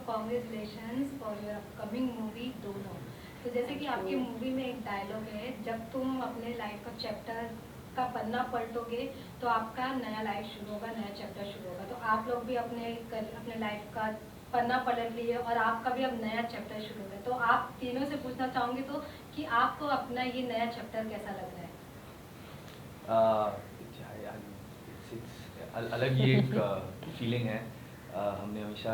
Congratulations for your upcoming movie दोनों। तो जैसे कि आपकी मूवी में एक डायलॉग है, जब तुम अपने लाइफ का चैप्टर का पन्ना पलटोगे तो आपका नया लाइफ शुरू होगा, नया चैप्टर शुरू होगा। तो आप लोग भी अपने लाइफ का पन्ना पलट लिए और आपका भी अब नया चैप्टर शुरू है। तो आप तीनों से पूछना चाहूँगी तो कि आपको अपना ये नया चैप्टर कैसा लग रहा है? अलग ही एक फीलिंग है। हमने हमेशा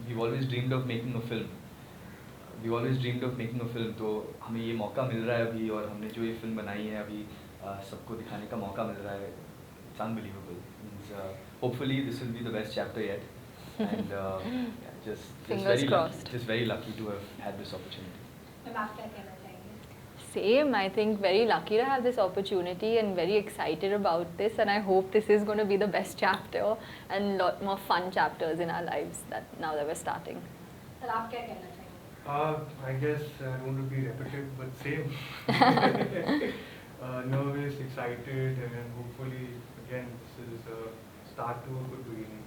we always dreamed of making a film, तो हमें ये मौका मिल रहा है अभी, और हमने जो ये फिल्म बनाई है अभी सबको दिखाने का मौका मिल रहा है। It's unbelievable. Means hopefully this will be the best chapter yet, and just very lucky to have had this opportunity. Ma'am आप क्या कहना चाहेंगे? Same, I think very lucky to have this opportunity and very excited about this, and I hope this is going to be the best chapter and lot more fun chapters in our lives that now that we're starting. Sir आप क्या कहना चाहेंगे? I guess I don't want to be repetitive, but same. Nervous, excited, and hopefully again this is a start to a good beginning.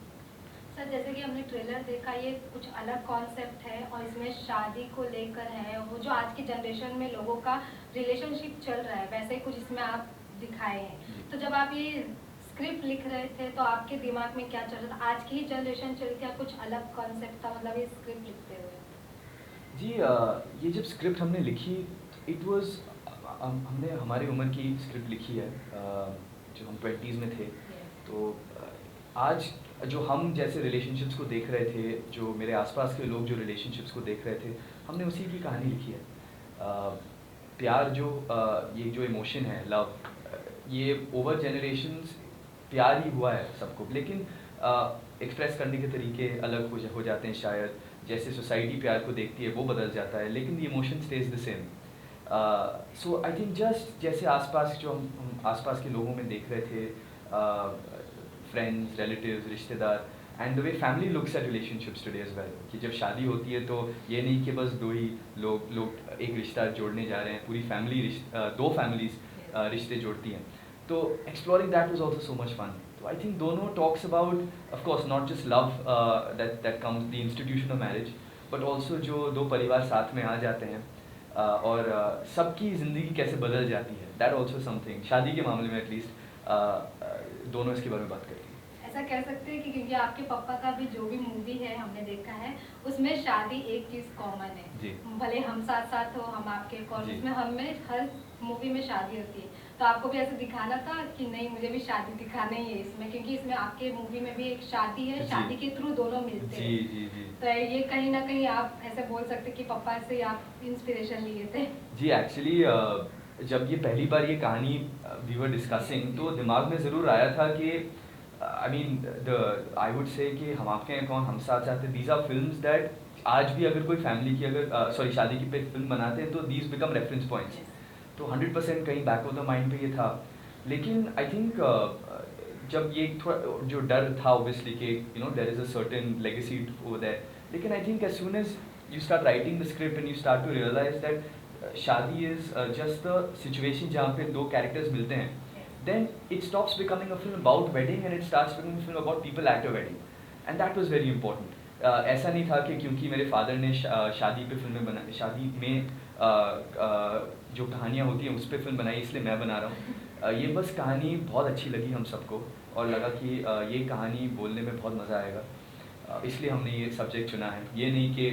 Sir जैसे कि हमने trailer देखा, ये कुछ अलग कॉन्सेप्ट है और इसमें शादी को लेकर है, वो जो आज की जनरेशन में लोगों का रिलेशनशिप चल रहा है वैसे ही कुछ इसमें आप दिखाए हैं। तो जब आप ये स्क्रिप्ट लिख रहे थे तो आपके दिमाग में क्या चल रहा था? आज की ही जनरेशन चल रही थी, कुछ अलग कॉन्सेप्ट था मतलब ये स्क्रिप्ट लिखते हुए? जी, ये जब स्क्रिप्ट हमने लिखी, इट वाज हमने हमारी उम्र की स्क्रिप्ट लिखी है, जो हम 20s में थे। तो आज जो हम जैसे रिलेशनशिप्स को देख रहे थे, जो मेरे आसपास के लोग जो रिलेशनशिप्स को देख रहे थे, हमने उसी की कहानी लिखी है। प्यार जो ये जो इमोशन है, लव, ये ओवर जनरेशंस प्यार ही हुआ है सबको, लेकिन एक्सप्रेस करने के तरीके अलग हो जाते हैं शायद। जैसे सोसाइटी प्यार को देखती है वो बदल जाता है, लेकिन the emotion stage the same. So I think just जैसे आसपास जो हम आसपास के लोगों में देख रहे थे, फ्रेंड्स, रिलेटिव्स, रिश्तेदार, and the way family looks at relationships today as well, कि जब शादी होती है तो ये नहीं कि बस दो ही लोग एक रिश्ता जोड़ने जा रहे हैं, पूरी फैमिली दो फैमिलीज रिश्ते जोड़ती हैं। तो exploring that was also so much fun. तो आई थिंक दोनों talks about, of course not just love that comes the institution of marriage, but also जो दो परिवार साथ में आ जाते हैं और सबकी ज़िंदगी कैसे बदल जाती है, दैट ऑल्सो समथिंग। शादी के मामले में एटलीस्ट दोनों इसके बारे में बात करती हैं। ऐसा कह सकते हैं कि क्योंकि आपके पापा का भी जो भी मूवी है हमने देखा है, उसमें शादी एक चीज़ कॉमन है जी। भले हम साथ साथ हो, हम आपके कॉलेज में, हमें हर मूवी में शादी होती है। तो आपको भी ऐसे दिखाना था कि नहीं मुझे भी शादी दिखाना ही है इसमें, क्योंकि इसमें आपके मूवी में भी एक शादी है, शादी के थ्रू दोनों मिलते हैं। जी जी जी। तो ये कहीं ना कहीं आप ऐसे बोल सकते कि पापा से आप इंस्पिरेशन लिए थे? जी, एक्चुअली जब ये पहली बार ये कहानी वी वर डिस्कसिंग, तो दिमाग में ज़रूर आया था कि I mean I would say कि हम आपके हैं कौन, हम साथ चाहते, दीज आर फिल्म्स दैट आज भी अगर कोई फैमिली की अगर सॉरी शादी की पे फिल्म बनाते हैं तो दीज बिकम रेफरेंस पॉइंट्स। तो 100% कहीं बैक ऑफ द माइंड पे ये था। लेकिन आई थिंक जब ये थोड़ा जो डर था ऑब्वियसली कि you know there is a certain legacy over there, लेकिन I think as soon as you start writing the script and you start to realise that शादी इज़ जस्ट द सिचुएशन जहाँ पे दो कैरेक्टर्स मिलते हैं, then it stops becoming a film about wedding and it starts becoming a film about people at a wedding, and that was very important. ऐसा नहीं था कि क्योंकि मेरे फादर ने शादी पे फिल्में बनाई, शादी में जो कहानियाँ होती हैं उस पर फिल्म बनाई इसलिए मैं बना रहा हूँ। ये बस कहानी बहुत अच्छी लगी हम सबको और लगा कि ये कहानी बोलने में बहुत मज़ा आएगा, इसलिए हमने ये सब्जेक्ट चुना है। ये नहीं कि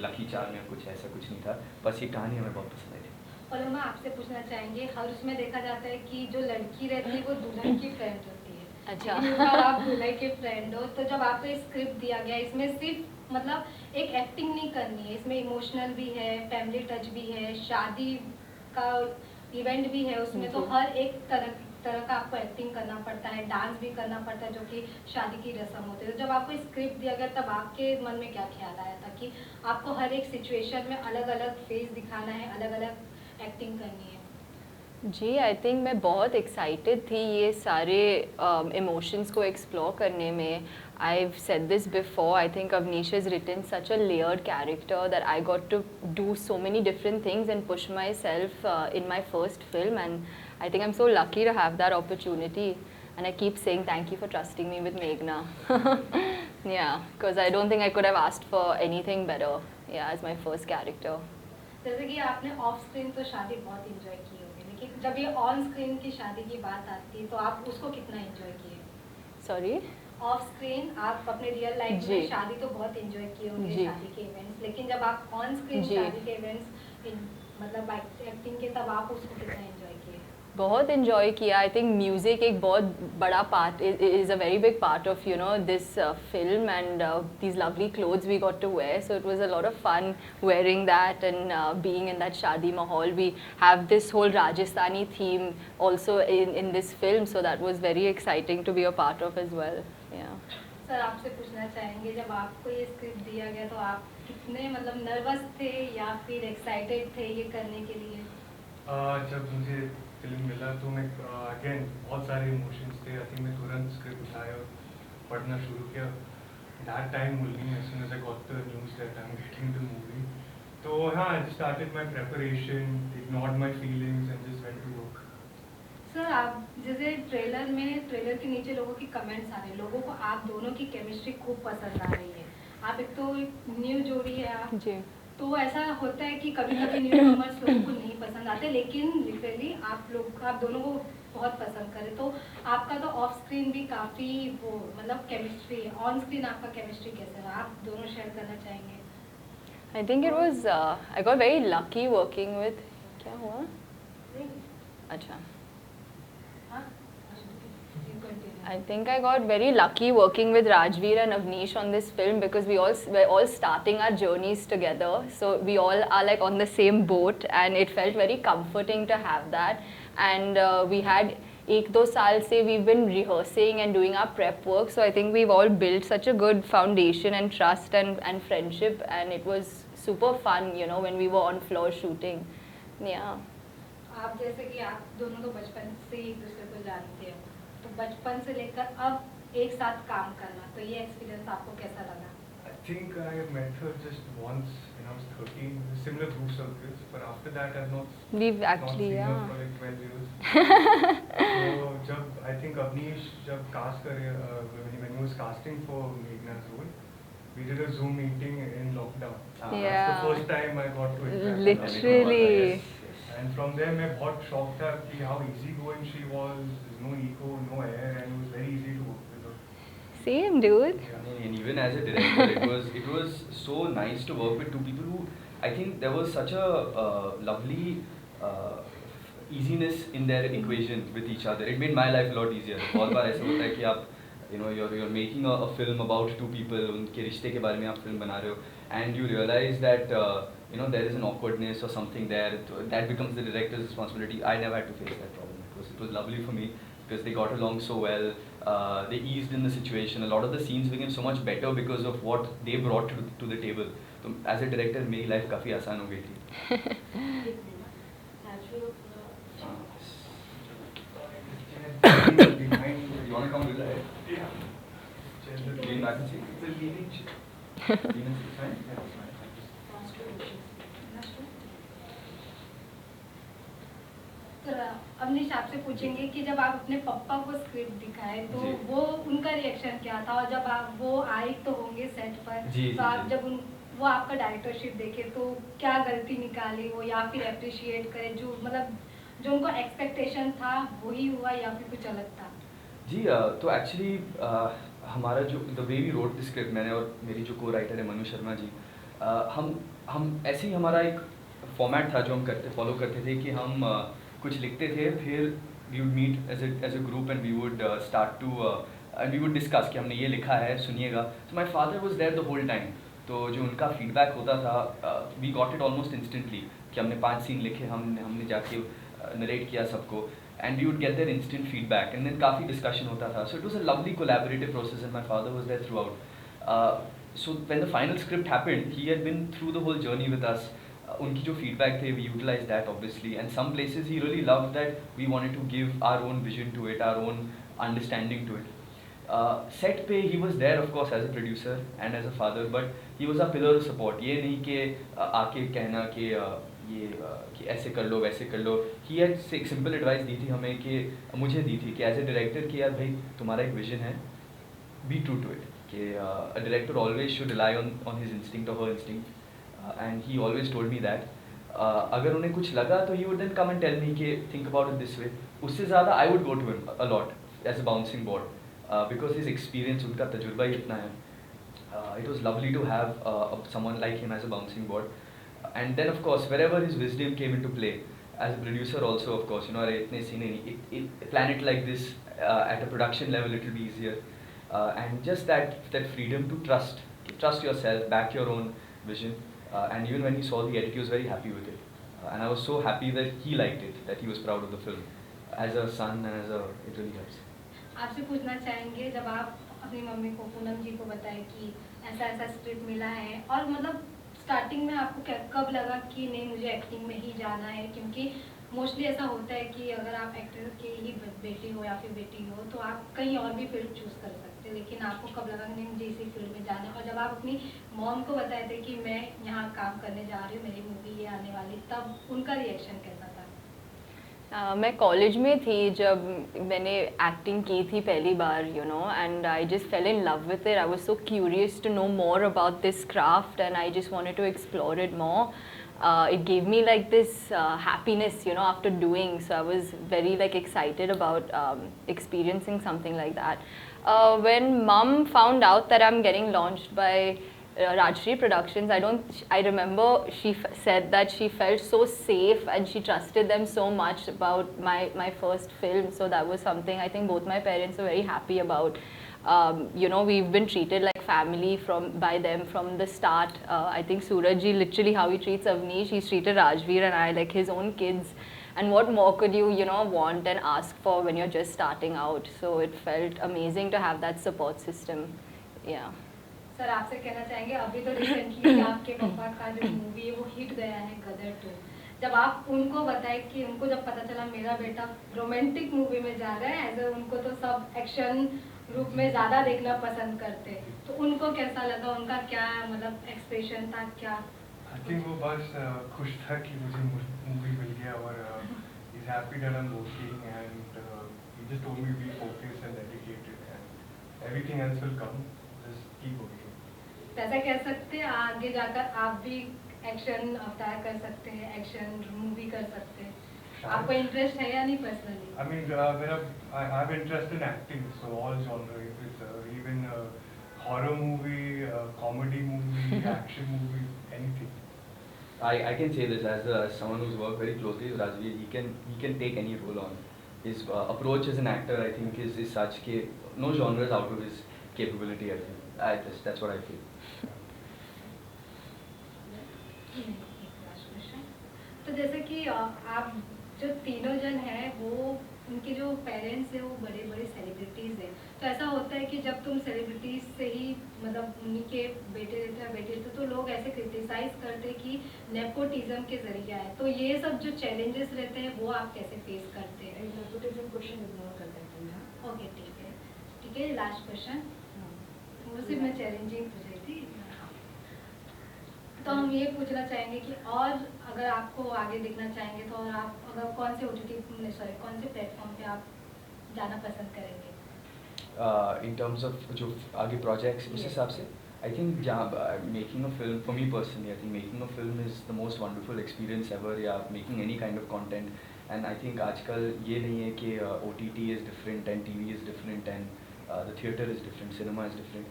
लकी चार्म में कुछ ऐसा कुछ नहीं था, बस ये कहानी हमें बहुत पसंद आई थी। और हम आपसे पूछना चाहेंगे, हर उसमें देखा जाता है कि जो लड़की रहती है वो दुल्हन की फ्रेंड होती है। अच्छा। और आप दुल्हन के फ्रेंड हो, तो जब आपको स्क्रिप्ट दिया गया, इसमें सिर्फ मतलब एक एक्टिंग नहीं करनी है, इसमें इमोशनल भी है, फैमिली टच भी है, शादी का इवेंट भी है उसमें, तो हर एक तरह का आपको एक्टिंग करना पड़ता है, डांस भी करना पड़ता है जो कि शादी की रस्म होती है। तो जब आपको स्क्रिप्ट दिया गया तब आपके मन में क्या ख्याल आया था कि आपको हर एक सिचुएशन में अलग अलग फेस दिखाना है, अलग अलग एक्टिंग करनी है? जी, आई थिंक मैं बहुत एक्साइटेड थी ये सारे इमोशंस को एक्सप्लोर करने में। I've said this before, I think Avnish has written such a layered character that I got to do so many different things and push myself in my first film, and I think I'm so lucky to have that opportunity, and I keep saying thank you for trusting me with Meghna. Yeah, because I don't think I could have asked for anything better. Yeah, as my first character. जैसे कि आपने of screen तो शादी बहुत enjoy की होगी, लेकिन जब ये ऑन स्क्रीन की शादी की बात आती है तो आप उसको कितना एंजॉय किए? Sorry? ऑफ स्क्रीन आप अपने रियल लाइफ जी। में शादी तो बहुत एंजॉय किए होंगे, जी। शादी के इवेंट्स, लेकिन जब आप ऑन स्क्रीन जी। शादी के इवेंट्स मतलब एक्टिंग के, तब आप उसको कितना एंजॉय किए? बहुत enjoy किया. I think music एक बहुत बड़ा part is a very big part of this film, and these lovely clothes we got to wear. So it was a lot of fun wearing that and being in that shadi mahal. We have this whole Rajasthani theme also in this film, so that was very exciting to be a part of as well. Yeah. Sir आपसे पूछना चाहेंगे, जब आपको ये script दिया गया तो आप कितने मतलब नर्वस थे या फिर एक्साइटेड थे ये करने के लिए? जब मुझे फिल्म मिला तो मैं अगेन बहुत सारे इमोशंस थे. आई थिंक मैं तुरंत स्क्रिप्ट उठाया और पढ़ना शुरू किया. That time only as soon as I got the news that I'm getting the movie. तो हाँ, I just started my preparation, ignored my feelings and just went to work. Sir आप जैसे ट्रेलर के नीचे लोगों की कमेंट्स आ रहे हैं, लोगों को आप दोनों की केमिस्ट्री खूब पसंद आ रही है. आप एक तो न्यू जोड़ी है आप, जी. तो ऐसा होता है कि कभी कभी न्यू कमर्स लोगों को नहीं पसंद आते, लेकिन लिटरली आप दोनों को बहुत पसंद करें. तो आपका तो ऑफ स्क्रीन भी काफ़ी वो मतलब केमिस्ट्री है, ऑन स्क्रीन आपका केमिस्ट्री कैसे रहा, आप दोनों शेयर करना चाहेंगे? I think it was I got very lucky working with. क्या हुआ? अच्छा. हाँ, you continue. I think I got very lucky working with Rajveer and Avnish on this film because we're all starting our journeys together. So we all are like on the same boat, and it felt very comforting to have that. And we had 1-2 साल से we've been rehearsing and doing our prep work. So I think we've all built such a good foundation and trust and friendship, and it was super fun, when we were on floor shooting. Yeah. आप जैसे कि आप दोनों तो बचपन से एक दूसरे को जानते हो, तो बचपन से लेकर अब एक साथ काम करना, तो ये एक्सपीरियंस आपको कैसा लगा? I think I met her just once when I was 13, similar group circles, but after that I've We've not actually, seen her yeah. for like 12 years. So जब I think Avnish जब cast करे when he was casting for Meghna's role, we did a Zoom meeting in lockdown. That's Yeah. the first time I got to interact with her. Literally. And from there मैं बहुत shocked था कि how easy going she was. There's no ego, no air, and it was very easy to work with her. Same, dude. And even as a director, it was so nice to work with two people who, I think there was such a lovely easiness in their equation with each other. It made my life a lot easier. बहुत बार ऐसा होता है कि आप you're making a film about two people, उनके रिश्ते के बारे में आप फिल्म बना रहे हो, and you realize that there is an awkwardness or something there. That becomes the director's responsibility. I never had to face that problem. It was lovely for me because they got along so well. They eased in the situation. A lot of the scenes became so much better because of what they brought to the table. So as a director, मेरी life काफी आसान हो गई थी. You want to come with that? Yeah. Lean back and see. It's a leaning chair. Lean and sit. Fine. Yeah, that's fine. तो अवनीश आपसे पूछेंगे कि जब आप अपने पापा को स्क्रिप्ट दिखाए तो जी। वो उनका रिएक्शन क्या था, और जब आप वो आए तो होंगे सेट पर, जी, तो आप जी। जब वो आपका डायरेक्टरशिप देखे तो क्या गलती निकाली वो, या फिर अप्रिशिएट करे, जो मतलब जो उनको एक्सपेक्टेशन था वही हुआ या फिर कुछ अलग था? जी तो एक्चुअली हमारा जो the way we wrote the script, मैंने और मेरी जो को राइटर है मनु शर्मा जी, हम ऐसे ही हमारा एक फॉर्मेट था जो हम फॉलो करते थे कि हम कुछ लिखते थे, फिर we would meet as a group and we would start to and we would discuss कि हमने ये लिखा है, सुनिएगा. So my father was there the whole time. तो जो उनका फीडबैक होता था we got it almost instantly कि हमने 5 सीन लिखे, हमने जाके नरेट किया सबको, and we would get their instant feedback, and then काफ़ी discussion होता था. So it was a lovely collaborative process, and my father was there throughout. So when the final script happened, he had been through the whole journey with us. उनकी जो feedback थे, we utilized that obviously, and some places he really loved that we wanted to give our own vision to it, our own understanding to it. Set पे he was there of course as a producer and as a father, but he was a pillar of support. ये नहीं कि आके कहना कि कि ऐसे कर लो वैसे कर लो. ही हैड एक सिंपल एडवाइस दी थी हमें कि मुझे दी थी कि एज ए डायरेक्टर कि यार भाई तुम्हारा एक विजन है, बी ट्रू टू इट. कि a director always should rely on his instinct or her instinct, and he always told me that अगर उन्हें कुछ लगा तो he would then come and tell me कि think about it this way. उससे ज़्यादा I would go to him a lot as a bouncing board, because his experience, उनका तजुर्बा ही इतना है. It was lovely to have someone like him as a bouncing board. And then of course wherever his wisdom came into play, as a producer also, of course, you know, इतने scene नहीं, plan it like this, at a production level it will be easier, and just that freedom to trust yourself, back your own vision, and even when he saw the edit he was very happy with it, and I was so happy that he liked it, that he was proud of the film. As a son and it really helps. आपसे पूछना चाहेंगे, जब आप अपनी mummy को, पूनम जी को बताएं कि ऐसा ऐसा स्क्रिप्ट मिला है, और मतलब स्टार्टिंग में आपको कब लगा कि नहीं मुझे एक्टिंग में ही जाना है? क्योंकि मोस्टली ऐसा होता है कि अगर आप एक्टर की ही बेटी हो या फिर बेटी हो तो आप कहीं और भी फील्ड चूज़ कर सकते हैं, लेकिन आपको कब लगा नहीं मुझे इसी फील्ड में जाना है? और जब आप अपनी मॉम को बताए थे कि मैं यहाँ काम करने जा रही हूँ, मेरी मूवी ये आने वाली, तब उनका रिएक्शन कैसा था? मैं कॉलेज में थी जब मैंने एक्टिंग की थी पहली बार, you know, and I just fell in love with it. I was so curious to know more about this craft and I just wanted to explore it more. It gave me like this happiness, you know, after doing. So I was very like excited about experiencing something like that. When Mum found out that I'm getting launched by Rajshri Productions, I remember she said that she felt so safe and she trusted them so much about my first film. So that was something I think both my parents were very happy about. You know, we've been treated like family by them from the start. I think Suraj ji, literally how he treats Avnish, he's treated Rajveer and I like his own kids. And what more could you know, want and ask for when you're just starting out? So it felt amazing to have that support system. Yeah. Sir आपसे कहना चाहेंगे, अभी तो recently आपके पापा का जो movie है वो हिट गया है गदर 2. जब आप उनको बताए कि उनको जब पता चला मेरा बेटा रोमांटिक मूवी में जा रहा है, एज उनको तो सब एक्शन रूप में ज़्यादा देखना पसंद करते, तो उनको कैसा लगा? उनका क्या मतलब एक्सप्रेशन था? क्या आई थिंक वो बस खुश था कि मुझे मूवी मिल गया और is happy that I am working and he just told me be focused and dedicated and everything else will come, just keep working. ऐसा कह सकते हैं आगे जाकर आप भी एक्शन अवतार कर सकते हैं, एक्शन मूवी कर सकते हैं? आपको इंटरेस्ट है या नहीं personally? I mean, I have interest in acting, so all genre. If it's even a horror movie, a comedy movie, action movie, anything. I can say this as someone who's worked very closely with Rajveer. He can take any role on. His approach as an actor, I think, is such that no genre is out of his capability. I think that's what I feel. तो जैसे कि आप जो तीनों जन हैं वो उनके जो पेरेंट्स हैं वो बड़े बड़े सेलिब्रिटीज़ हैं, तो ऐसा होता है कि जब तुम सेलिब्रिटीज़ से ही मतलब उन्हीं के बेटे रहते तो लोग ऐसे क्रिटिसाइज करते कि नेपोटिज्म के जरिए है, तो ये सब जो चैलेंजेस रहते हैं वो आप कैसे फेस करते हैं? नेपोटिज्म क्वेश्चन इग्नोर कर देते हैं. ओके ठीक है, लास्ट क्वेश्चन. वो सिर्फ मैं चैलेंजिंग पूछ रही थी. तो हम ये पूछना चाहेंगे कि और अगर आपको आगे देखना चाहेंगे तो और आप अगर कौन से प्लेटफॉर्म पे आप जाना पसंद करेंगे? In terms of जो आगे projects उस हिसाब से I think making a film, for me personally, I think making a film is the most wonderful experience ever. या making any kind of content, and I think आजकल ये नहीं है कि OTT is different and TV is different and the theatre is different, cinema is different.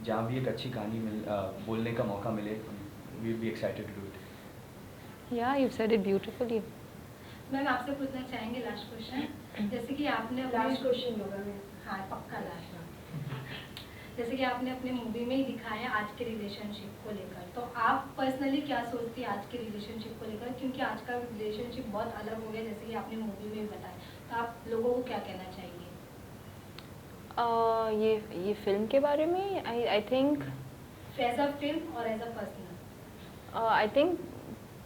जहाँ भी एक अच्छी कहानी बोलने का मौका मिले, we'll be excited to do it. Yeah, you've said it beautifully. Ma'am आपसे पूछना चाहेंगे लास्ट क्वेश्चन, जैसे कि आपने लास्ट क्वेश्चन होगा मैं. हाँ पक्का लास्ट. जैसे कि आपने अपने मूवी में ही दिखाया आज के रिलेशनशिप को लेकर, तो आप पर्सनली क्या सोचती है आज के रिलेशनशिप को लेकर? क्योंकि आज का रिलेशनशिप बहुत अलग हो गया, जैसे कि आपने मूवी में भी बताया, तो आप लोगों को क्या कहना चाहिए? ये फिल्म के बारे में I think as a film और as a personal. I think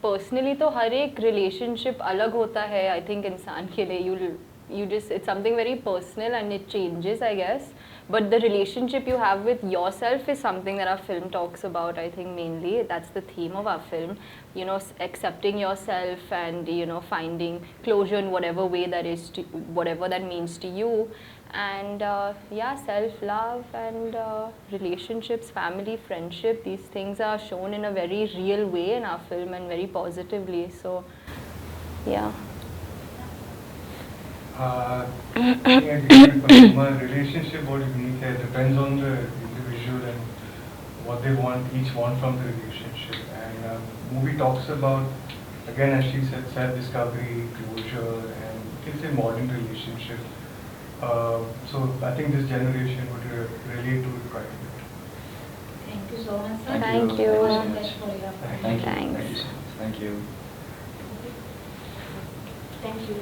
personally तो हर एक रिलेशनशिप अलग होता है. आई थिंक इंसान के लिए you just, it's something very personal and it changes, I guess, but the relationship you have with yourself is something that our film talks about. I think mainly that's the theme of our film, you know, accepting yourself and, you know, finding closure in whatever way that is to, whatever that means to you. and yeah, self-love and relationships, family, friendship, these things are shown in a very real way in our film and very positively. So yeah. Again, from a relationship, what you need here depends on the individual and what they each want from the relationship. And movie talks about, again, as she said, self-discovery, closure, and you can say modern relationship. So I think this generation would relate to it quite a bit. Thank you so much, sir. Thank you. All so the much. best for your Thank you. Thanks. Thank you so much. Thank you. Thank you.